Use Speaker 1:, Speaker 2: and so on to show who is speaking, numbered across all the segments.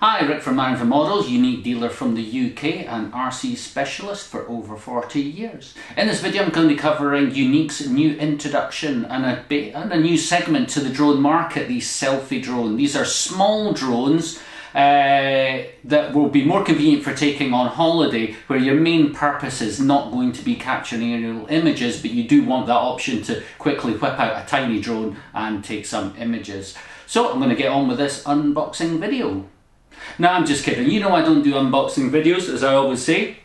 Speaker 1: Hi, Rick from Man for Models, Yuneec dealer from the UK and RC specialist for over 40 years. In this video I'm going to be covering Yuneec's new introduction and a new segment to the drone market, the selfie drone. These are small drones that will be more convenient for taking on holiday, where your main purpose is not going to be capturing aerial images, but you do want that option to quickly whip out a tiny drone and take some images. So I'm going to get on with this unboxing video. No, I'm just kidding. You know I don't do unboxing videos, as I always say.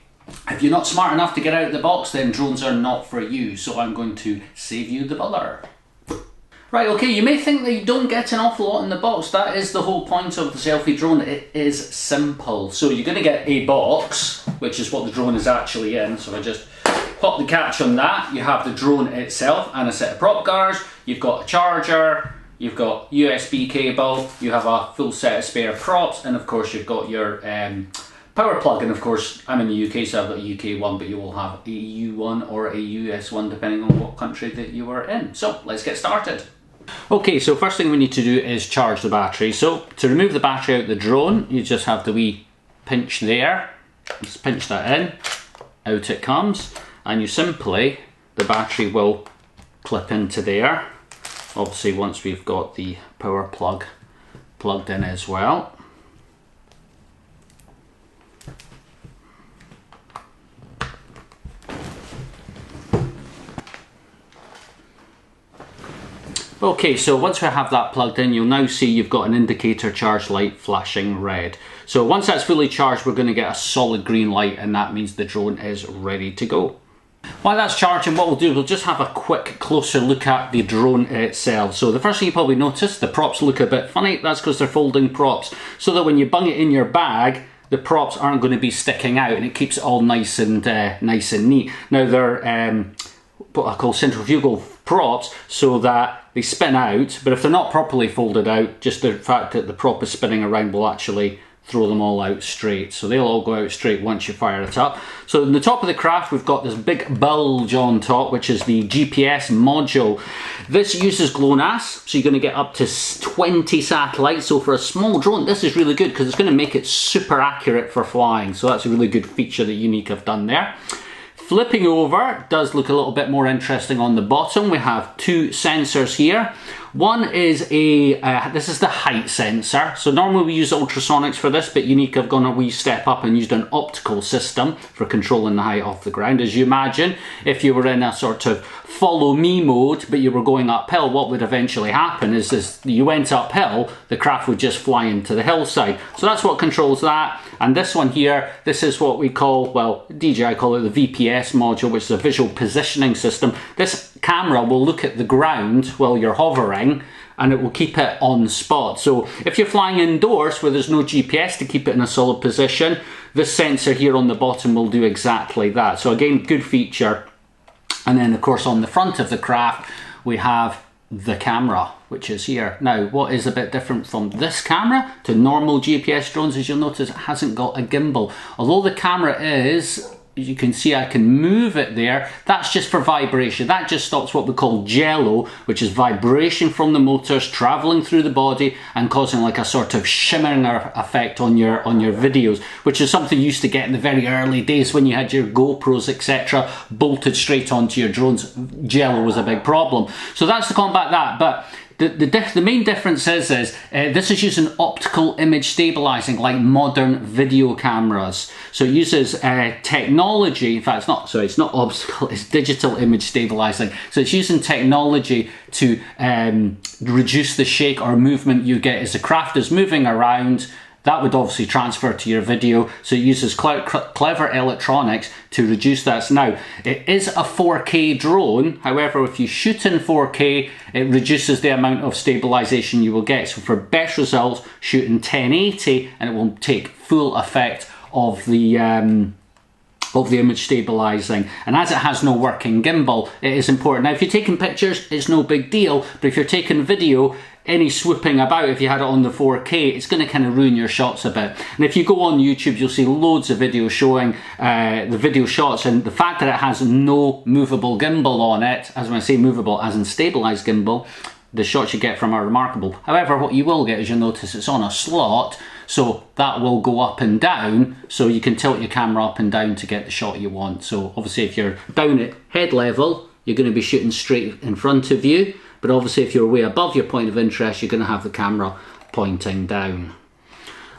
Speaker 1: If you're not smart enough to get out of the box, then drones are not for you. So I'm going to save you the bother. Right, okay, you may think that you don't get an awful lot in the box. That is the whole point of the selfie drone. It is simple. So you're going to get a box, which is what the drone is actually in. So I just pop the catch on that. You have the drone itself and a set of prop guards. You've got a charger. You've got USB cable, you have a full set of spare props, and of course you've got your power plug. And of course I'm in the UK, so I've got a UK one, but you will have a EU one or a US one depending on what country that you are in. So let's get started. Okay, so first thing we need to do is charge the battery. So to remove the battery out the drone, you just have the wee pinch there. Just pinch that in, out it comes, and you simply, the battery will clip into there. Obviously once we've got the power plug plugged in as well. Okay, so once we have that plugged in, you'll now see you've got an indicator charge light flashing red. So once that's fully charged, we're going to get a solid green light, and that means the drone is ready to go. While that's charging, what we'll do, we'll just have a quick closer look at the drone itself. So the first thing you probably notice, the props look a bit funny. That's because they're folding props, so that when you bung it in your bag, the props aren't going to be sticking out, and it keeps it all nice and neat. Now they're what I call centrifugal props, so that they spin out, but if they're not properly folded out, just the fact that the prop is spinning around will actually throw them all out straight. So they'll all go out straight once you fire it up. So in the top of the craft, we've got this big bulge on top, which is the GPS module. This uses GLONASS, so you're going to get up to 20 satellites. So for a small drone, this is really good because it's going to make it super accurate for flying. So that's a really good feature that Yuneec have done there. Flipping over does look a little bit more interesting on the bottom. We have two sensors here. One is this is the height sensor. So normally we use ultrasonics for this, but Yuneec have gone a wee step up and used an optical system for controlling the height off the ground. As you imagine, if you were in a sort of follow me mode, but you were going uphill, what would eventually happen is you went uphill, the craft would just fly into the hillside. So that's what controls that. And this one here, this is what we call, well, DJI call it the VPS module, which is a visual positioning system. This camera will look at the ground while you're hovering, and it will keep it on spot. So if you're flying indoors where there's no GPS to keep it in a solid position, this sensor here on the bottom will do exactly that. So again, good feature. And then of course on the front of the craft, we have the camera, which is here. Now, what is a bit different from this camera to normal GPS drones, as you'll notice, it hasn't got a gimbal. Although the camera is, as you can see, I can move it there. That's just for vibration. That just stops what we call jello, which is vibration from the motors traveling through the body and causing like a sort of shimmering effect on your videos, which is something you used to get in the very early days when you had your GoPros, etc., bolted straight onto your drones. Jello was a big problem. So that's to combat that. But the main difference is this is using optical image stabilizing like modern video cameras. So it uses technology. In fact, it's not optical, it's digital image stabilizing. So it's using technology to reduce the shake or movement you get as the craft is moving around. That would obviously transfer to your video, so it uses clever electronics to reduce that. Now, it is a 4K drone, however, if you shoot in 4K, it reduces the amount of stabilization you will get. So for best results, shoot in 1080 and it will take full effect of the image stabilizing. And as it has no working gimbal, it is important. Now, if you're taking pictures, it's no big deal, but if you're taking video, any swooping about, if you had it on the 4K, it's going to kind of ruin your shots a bit. And if you go on YouTube, you'll see loads of videos showing the video shots, and the fact that it has no movable gimbal on it, as when I say movable, as in stabilized gimbal, the shots you get from are remarkable. However, what you will get is you'll notice it's on a slot, So that will go up and down, so you can tilt your camera up and down to get the shot you want. So obviously if you're down at head level, you're going to be shooting straight in front of you, but obviously if you're way above your point of interest, you're going to have the camera pointing down.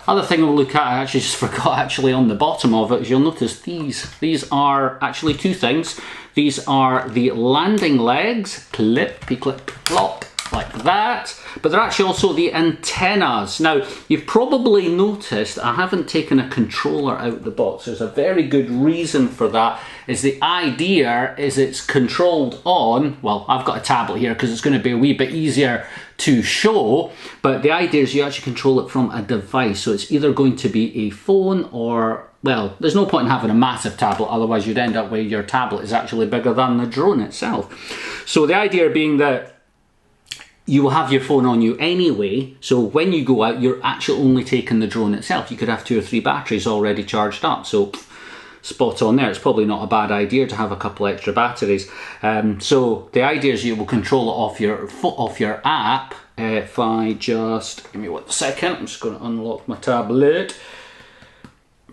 Speaker 1: Other thing we'll look at, I actually just forgot actually on the bottom of it, is you'll notice these are actually two things. These are the landing legs, clippy clip flop, like that, but they're actually also the antennas. Now, you've probably noticed I haven't taken a controller out the box. There's a very good reason for that, is the idea is it's controlled on, well, I've got a tablet here because it's going to be a wee bit easier to show, but the idea is you actually control it from a device. So it's either going to be a phone or, well, there's no point in having a massive tablet, otherwise you'd end up where your tablet is actually bigger than the drone itself. So the idea being that you will have your phone on you anyway, so when you go out, you're actually only taking the drone itself. You could have 2 or 3 batteries already charged up, so spot on there. It's probably not a bad idea to have a couple extra batteries. So the idea is you will control it off your app. If I just, give me 1 second, I'm just going to unlock my tablet.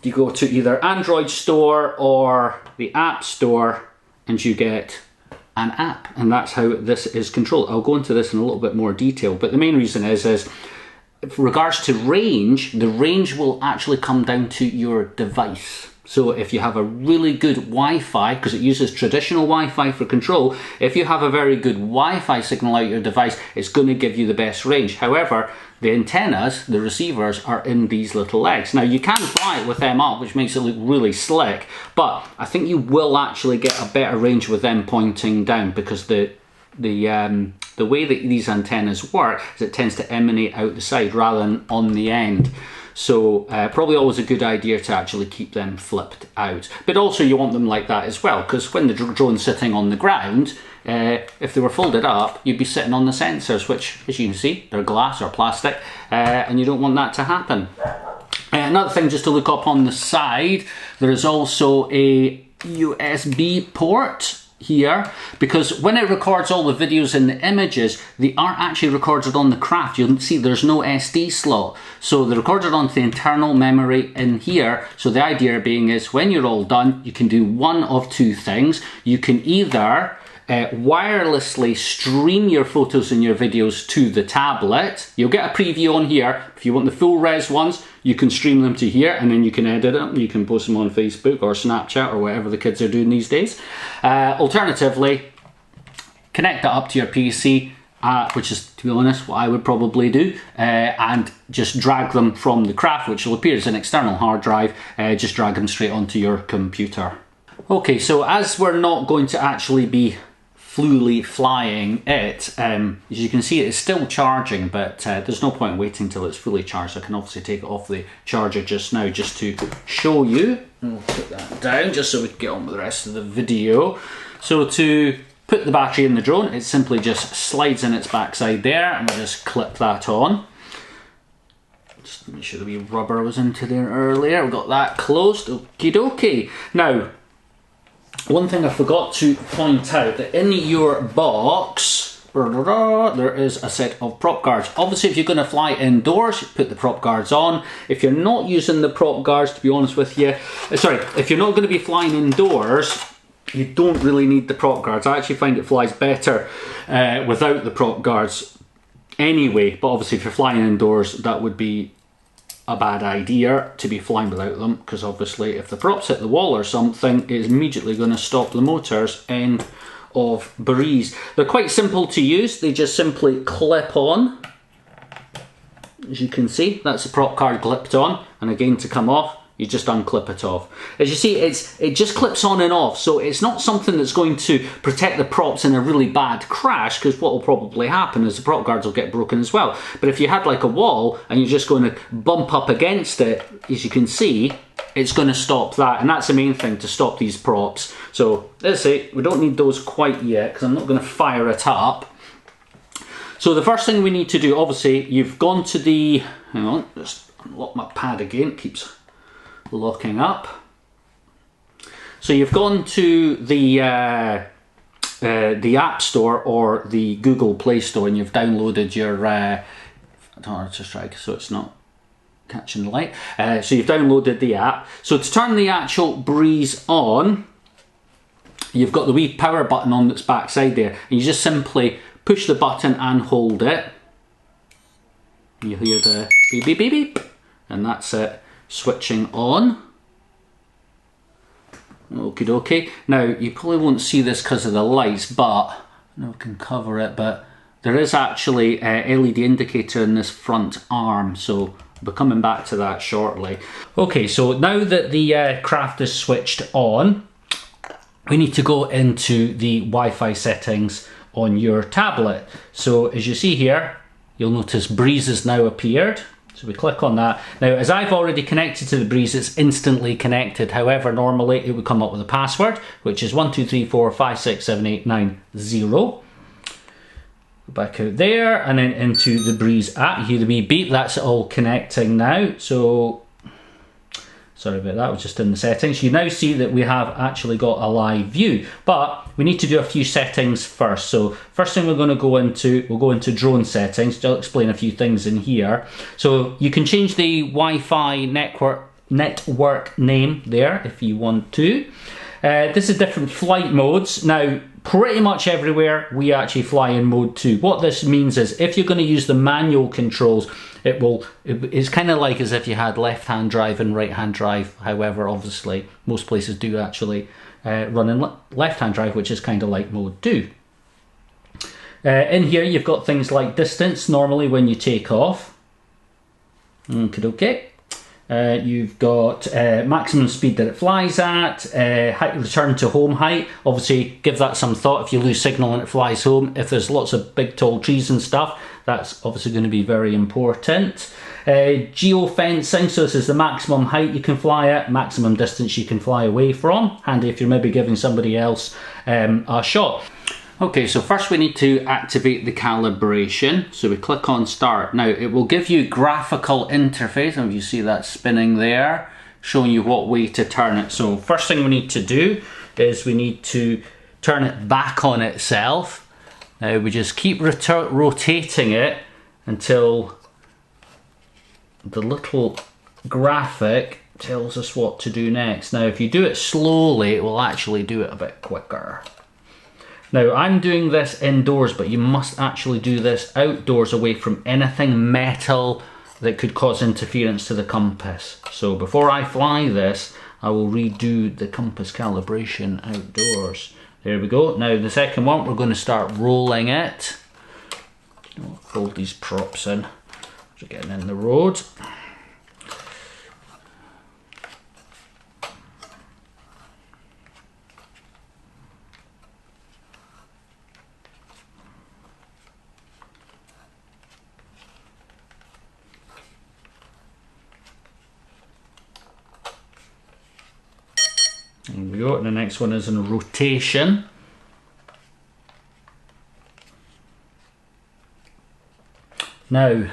Speaker 1: You go to either Android Store or the App Store and you get an app, and that's how this is controlled. I'll go into this in a little bit more detail, but the main reason is in regards to range, the range will actually come down to your device. So if you have a really good Wi-Fi, because it uses traditional Wi-Fi for control, if you have a very good Wi-Fi signal out your device, it's going to give you the best range. However, the antennas, the receivers, are in these little legs. Now you can fly it with them up, which makes it look really slick, but I think you will actually get a better range with them pointing down, because the way that these antennas work is it tends to emanate out the side rather than on the end. So probably always a good idea to actually keep them flipped out. But also you want them like that as well, because when the drone's sitting on the ground, if they were folded up, you'd be sitting on the sensors, which, as you can see, they're glass or plastic, and you don't want that to happen. Another thing just to look up on the side, there is also a USB port here, because when it records all the videos and the images, they aren't actually recorded on the craft. You'll see there's no SD slot, so they're recorded onto the internal memory in here. So the idea being is when you're all done, you can do one of two things. You can either wirelessly stream your photos and your videos to the tablet. You'll get a preview on here. If you want the full res ones, you can stream them to here, and then you can edit them. You can post them on Facebook or Snapchat or whatever the kids are doing these days. Alternatively, connect that up to your PC, which is, to be honest, what I would probably do, and just drag them from the craft, which will appear as an external hard drive, just drag them straight onto your computer. Okay, so as we're not going to actually be fully flying it, as you can see, it's still charging, but there's no point waiting till it's fully charged. I can obviously take it off the charger just now just to show you. We'll put that down just so we can get on with the rest of the video. So to put the battery in the drone, it simply just slides in its backside there, and we'll just clip that on. Just make sure the wee rubber was into there earlier. We've got that closed. Okie dokie. Now, one thing I forgot to point out, that in your box, there is a set of prop guards. Obviously, if you're going to fly indoors, put the prop guards on. If you're not using the prop guards, to be honest with you, if you're not going to be flying indoors, you don't really need the prop guards. I actually find it flies better without the prop guards anyway, but obviously if you're flying indoors, that would be a bad idea to be flying without them, because obviously if the props hit the wall or something, it's immediately going to stop the motors. End of Breeze. They're quite simple to use. They just simply clip on. As you can see, that's the prop card clipped on, and again to come off, you just unclip it off. As you see, it just clips on and off, so it's not something that's going to protect the props in a really bad crash, because what will probably happen is the prop guards will get broken as well. But if you had like a wall and you're just going to bump up against it, as you can see, it's going to stop that, and that's the main thing, to stop these props. So let's say we don't need those quite yet, because I'm not going to fire it up. So the first thing we need to do, obviously, you've gone to the, hang on, just unlock my pad again, it keeps locking up. So you've gone to the App Store or the Google Play Store, and you've downloaded your I don't know how to strike so it's not catching the light. So you've downloaded the app. So to turn the actual Breeze on, you've got the wee power button on its backside there, and you just simply push the button and hold it. You hear the beep beep beep beep, and that's it switching on. Okie dokie. Now you probably won't see this because of the lights, but I know I can cover it, but there is actually a LED indicator in this front arm, so I'll be coming back to that shortly. Okay, so now that the craft is switched on, we need to go into the Wi-Fi settings on your tablet. So as you see here, you'll notice Breeze has now appeared. So we click on that. Now, as I've already connected to the Breeze, it's instantly connected. However, normally it would come up with a password, which is 1234567890. Back out there and then into the Breeze app. You hear the wee beep, that's all connecting now. So sorry about that, I was just in the settings. You now see that we have actually got a live view, but we need to do a few settings first. So first thing we'll go into drone settings. I'll explain a few things in here. So you can change the Wi-Fi network name there if you want to. This is different flight modes. Now, pretty much everywhere we actually fly in mode 2. What this means is if you're going to use the manual controls, it's kind of like as if you had left-hand drive and right-hand drive. However, obviously, most places do actually run in left-hand drive, which is kind of like mode 2. In here, you've got things like distance, normally when you take off. Okay. You've got maximum speed that it flies at, height, return to home height. Obviously, give that some thought if you lose signal and it flies home. If there's lots of big tall trees and stuff, that's obviously going to be very important. Geofencing, so this is the maximum height you can fly at, maximum distance you can fly away from. Handy if you're maybe giving somebody else a shot. Okay, so first we need to activate the calibration. So we click on start. Now it will give you graphical interface, and you see that spinning there, showing you what way to turn it. So first thing we need to do is we need to turn it back on itself. Now we just keep rotating it until the little graphic tells us what to do next. Now if you do it slowly, it will actually do it a bit quicker. Now I'm doing this indoors, but you must actually do this outdoors away from anything metal that could cause interference to the compass. So before I fly this, I will redo the compass calibration outdoors. There we go. Now the second one, we're going to start rolling it. Fold these props in, so getting in the road. There we go, and the next one is in rotation. Now,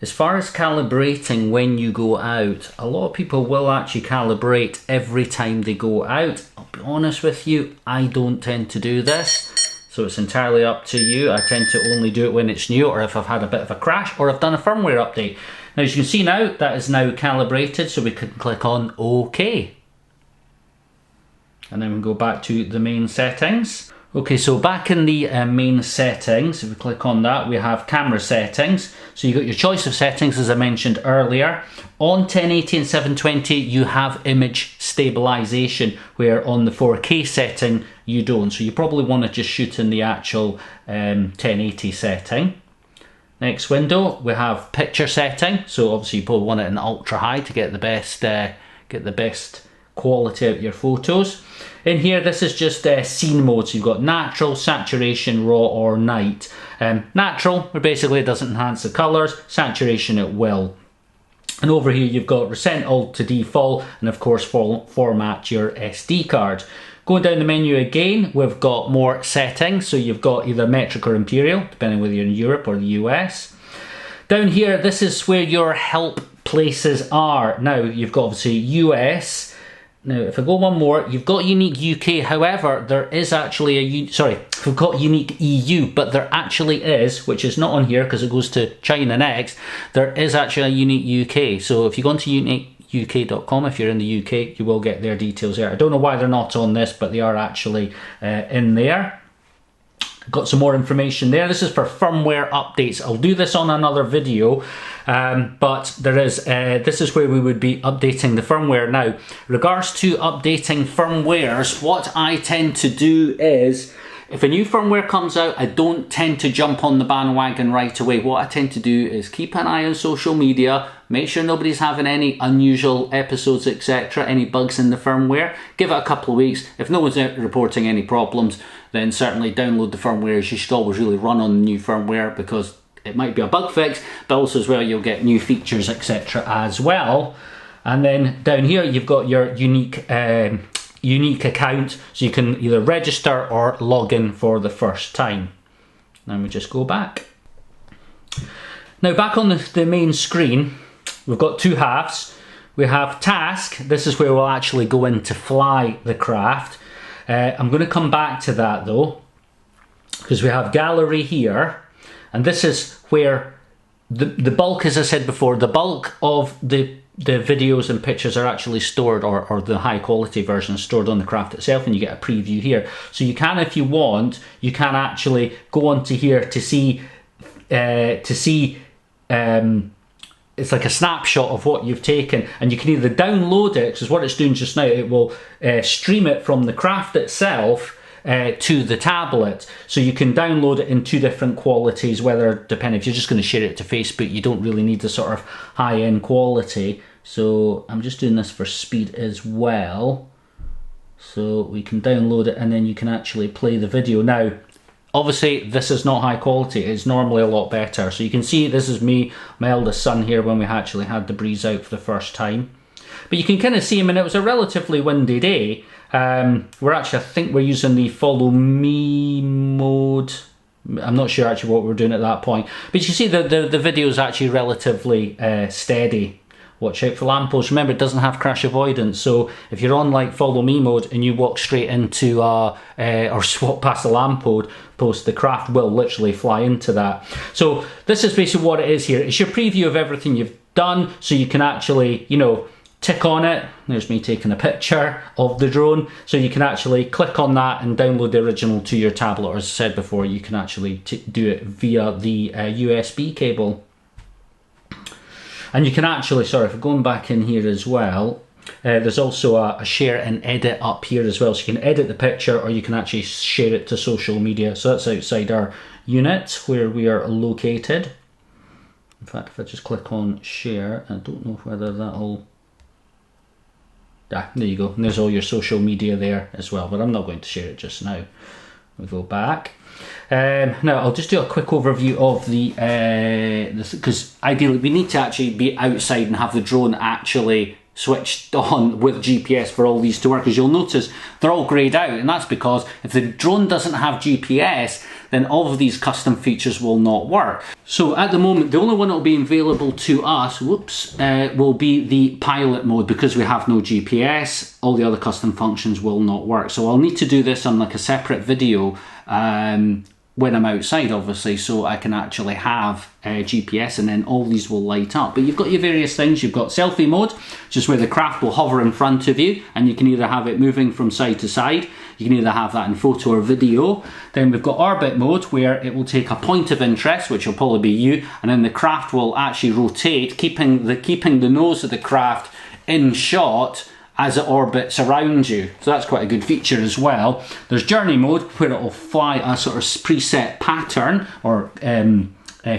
Speaker 1: as far as calibrating when you go out, a lot of people will actually calibrate every time they go out. I'll be honest with you, I don't tend to do this, so it's entirely up to you. I tend to only do it when it's new, or if I've had a bit of a crash, or I've done a firmware update. Now, as you can see now, that is now calibrated, so we can click on OK. And then we go back to the main settings. Okay, so back in the main settings, if we click on that, we have camera settings. So you've got your choice of settings, as I mentioned earlier. On 1080 and 720, you have image stabilization, where on the 4K setting, you don't. So you probably want to just shoot in the actual 1080 setting. Next window, we have picture setting. So obviously you probably want it in ultra high to get the best quality out of your photos. In here, this is just scene mode. So you've got natural, saturation, raw, or night. Natural, where basically it doesn't enhance the colours. Saturation, it will. And over here, you've got resend all to default, and of course, format your SD card. Going down the menu again, we've got more settings. So you've got either metric or imperial, depending whether you're in Europe or the US. Down here, this is where your help places are. Now, you've got obviously US, Now, if I go one more, you've got Yuneec UK. However, there is actually we've got Yuneec EU, but there actually is, which is not on here because it goes to China next. There is actually a Yuneec UK. So if you go onto UneecUK.com, if you're in the UK, you will get their details there. I don't know why they're not on this, but they are actually in there. Got some more information there. This is for firmware updates. I'll do this on another video, but there is this is where we would be updating the firmware. Now, regards to updating firmwares, what I tend to do is, if a new firmware comes out, I don't tend to jump on the bandwagon right away. What I tend to do is keep an eye on social media, make sure nobody's having any unusual episodes, etc., any bugs in the firmware. Give it a couple of weeks. If no one's reporting any problems, then certainly download the firmware. You should always really run on the new firmware because it might be a bug fix, but also as well you'll get new features, etc. as well. And then down here you've got your Yuneec account, so you can either register or log in for the first time. Then we just go back. Now back on the main screen, we've got two halves. We have task. This is where we'll actually go in to fly the craft. I'm going to come back to that though, because we have gallery here, and this is where the bulk, as I said before, the bulk of the videos and pictures are actually stored, or the high quality version is stored on the craft itself, and you get a preview here. So you can, if you want, you can actually go onto here to see it's like a snapshot of what you've taken, and you can either download it, because what it's doing just now, it will stream it from the craft itself to the tablet. So you can download it in two different qualities, whether, depending, if you're just going to share it to Facebook, you don't really need the sort of high-end quality. So I'm just doing this for speed as well. So we can download it and then you can actually play the video. Now, obviously this is not high quality, it's normally a lot better. So you can see this is me, my eldest son here, when we actually had the Breeze out for the first time. But you can kind of see him, and it was a relatively windy day. We're actually, I think we're using the follow me mode. I'm not sure actually what we're doing at that point. But you see the video is actually relatively steady. Watch out for lampposts. Remember, it doesn't have crash avoidance, so if you're on like follow me mode and you walk straight into or swap past a lamppost, the craft will literally fly into that. So this is basically what it is here. It's your preview of everything you've done, so you can actually, you know, tick on it. There's me taking a picture of the drone, so you can actually click on that and download the original to your tablet. Or as I said before, you can actually do it via the USB cable. And you can actually, sorry, if we're going back in here as well, there's also a share and edit up here as well. So you can edit the picture, or you can actually share it to social media. So that's outside our unit where we are located. In fact, if I just click on share, I don't know whether that'll... there you go. And there's all your social media there as well, but I'm not going to share it just now. We'll go back. Now I'll just do a quick overview of because ideally we need to actually be outside and have the drone actually switched on with GPS for all these to work. As you'll notice, they're all greyed out, and that's because if the drone doesn't have GPS, then all of these custom features will not work. So at the moment, the only one that will be available to us, will be the pilot mode. Because we have no GPS, all the other custom functions will not work. So I'll need to do this on like a separate video when I'm outside, obviously, so I can actually have GPS, and then all these will light up. But you've got your various things. You've got selfie mode, which is where the craft will hover in front of you, and you can either have it moving from side to side. You can either have that in photo or video. Then we've got orbit mode, where it will take a point of interest, which will probably be you, and then the craft will actually rotate, keeping the nose of the craft in shot as it orbits around you. So that's quite a good feature as well. There's journey mode, where it will fly a sort of preset pattern or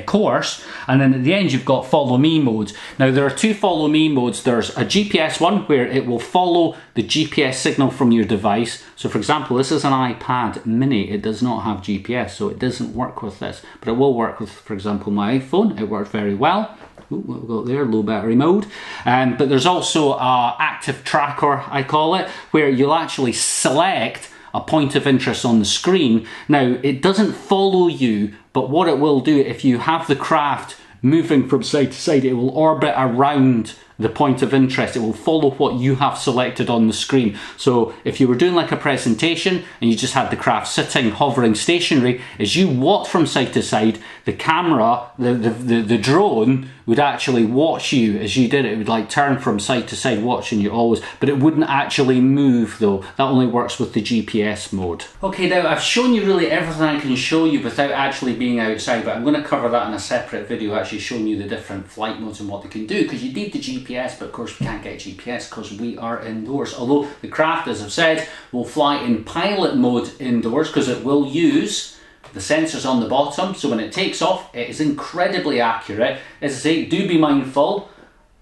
Speaker 1: course, and then at the end you've got follow me mode. Now there are two follow me modes. There's a GPS one, where it will follow the GPS signal from your device. So for example, this is an iPad mini. It does not have GPS, so it doesn't work with this, but it will work with, for example, my iPhone. It works very well. What we've got there, low battery mode. But there's also a active tracker, I call it, where you'll actually select a point of interest on the screen. Now, it doesn't follow you, but what it will do, if you have the craft moving from side to side, it will orbit around the point of interest. It will follow what you have selected on the screen. So if you were doing like a presentation and you just had the craft sitting, hovering stationary, as you walk from side to side, the camera, the drone would actually watch you as you did it. It would like turn from side to side watching you always, but it wouldn't actually move though. That only works with the GPS mode. Okay, now I've shown you really everything I can show you without actually being outside, but I'm going to cover that in a separate video, actually showing you the different flight modes and what they can do, because you need the GPS, but of course we can't get GPS because we are indoors. Although the craft, as I've said, will fly in pilot mode indoors because it will use the sensors on the bottom, so when it takes off it is incredibly accurate. As I say, do be mindful,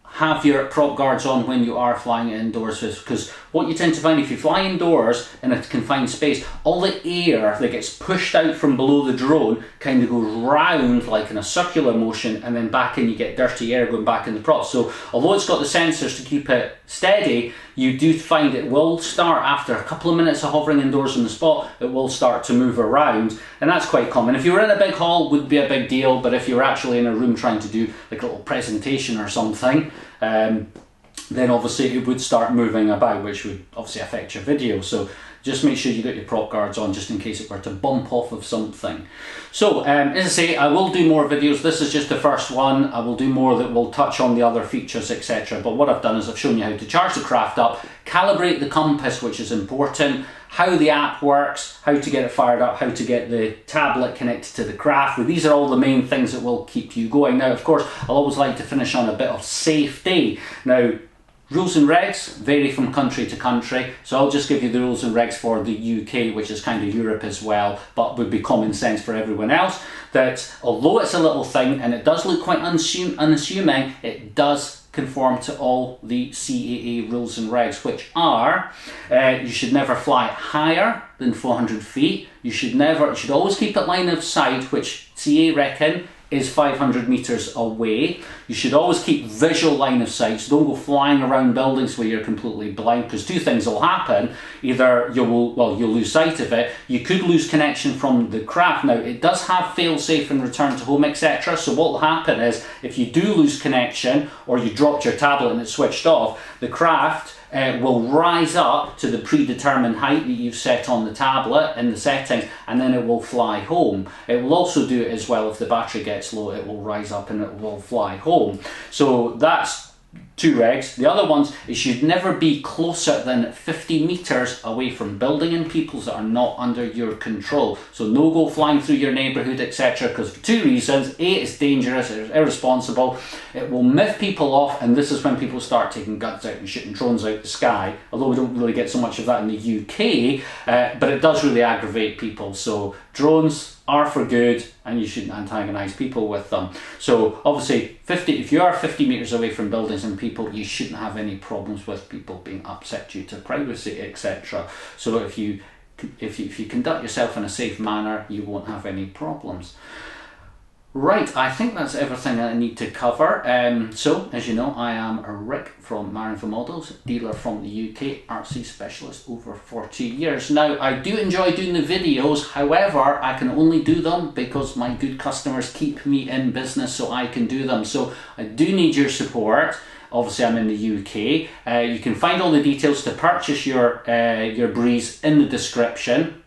Speaker 1: have your prop guards on when you are flying indoors, because what you tend to find if you fly indoors in a confined space, all the air that gets pushed out from below the drone kind of goes round like in a circular motion and then back in, you get dirty air going back in the prop. So although it's got the sensors to keep it steady, you do find it will start, after a couple of minutes of hovering indoors on the spot, it will start to move around, and that's quite common. If you were in a big hall, it would be a big deal, but if you were actually in a room trying to do like a little presentation or something, then obviously it would start moving about, which would obviously affect your video. So just make sure you got your prop guards on just in case it were to bump off of something. So as I say, I will do more videos. This is just the first one. I will do more that will touch on the other features, etc. But what I've done is I've shown you how to charge the craft up, calibrate the compass, which is important, how the app works, how to get it fired up, how to get the tablet connected to the craft. Well, these are all the main things that will keep you going. Now, of course, I'll always like to finish on a bit of safety. Now, rules and regs vary from country to country, so I'll just give you the rules and regs for the UK, which is kind of Europe as well, but would be common sense for everyone else, that although it's a little thing and it does look quite unassuming, it does conform to all the CAA rules and regs, which are you should never fly higher than 400 feet, you should always keep it line of sight, which CAA reckon is 500 meters away. You should always keep visual line of sight, so don't go flying around buildings where you're completely blind, because two things will happen. Either you'll lose sight of it, you could lose connection from the craft. Now, it does have fail-safe and return to home, etc. So what will happen is, if you do lose connection, or you dropped your tablet and it's switched off, the craft will rise up to the predetermined height that you've set on the tablet in the settings, and then it will fly home. It will also do it as well if the battery gets low, it will rise up and it will fly home. So that's two regs. The other ones, it should never be closer than 50 meters away from building and peoples that are not under your control. So no go flying through your neighborhood, etc. Because for two reasons: A, it's dangerous, it's irresponsible, it will miff people off, and this is when people start taking guns out and shooting drones out the sky. Although we don't really get so much of that in the UK, but it does really aggravate people. So drones are for good, and you shouldn't antagonise people with them. So obviously, if you are 50 meters away from buildings and people, you shouldn't have any problems with people being upset due to privacy, etc. So if you conduct yourself in a safe manner, you won't have any problems. Right, I think that's everything that I need to cover. So, as you know, I am Rick from Marinfo Models, dealer from the UK, RC specialist over 40 years. Now, I do enjoy doing the videos, however, I can only do them because my good customers keep me in business, so I can do them. So, I do need your support. Obviously, I'm in the UK. You can find all the details to purchase your Breeze in the description.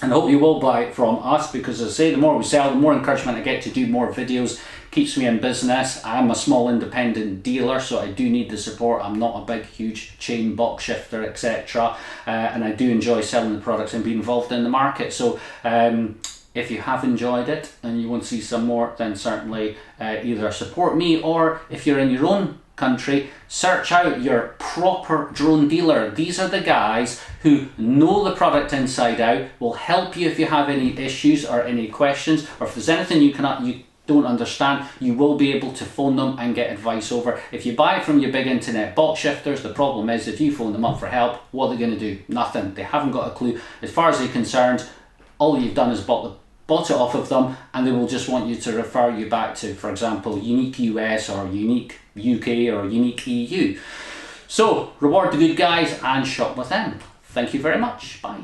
Speaker 1: And I hope you will buy it from us, because as I say, the more we sell, the more encouragement I get to do more videos, keeps me in business. I'm a small independent dealer, so I do need the support. I'm not a big, huge chain box shifter, etc. And I do enjoy selling the products and being involved in the market. So if you have enjoyed it and you want to see some more, then certainly either support me, or if you're in your own country, search out your proper drone dealer. These are the guys who know the product inside out, will help you if you have any issues or any questions, or if there's anything you don't understand, you will be able to phone them and get advice over. If you buy it from your big internet box shifters, the problem is if you phone them up for help, what are they going to do? Nothing. They haven't got a clue. As far as they're concerned, all you've done is bought it off of them, and they will just want you to refer you back to, for example, Yuneec US or Yuneec UK or Yuneec EU. So reward the good guys and shop with them. Thank you very much. Bye.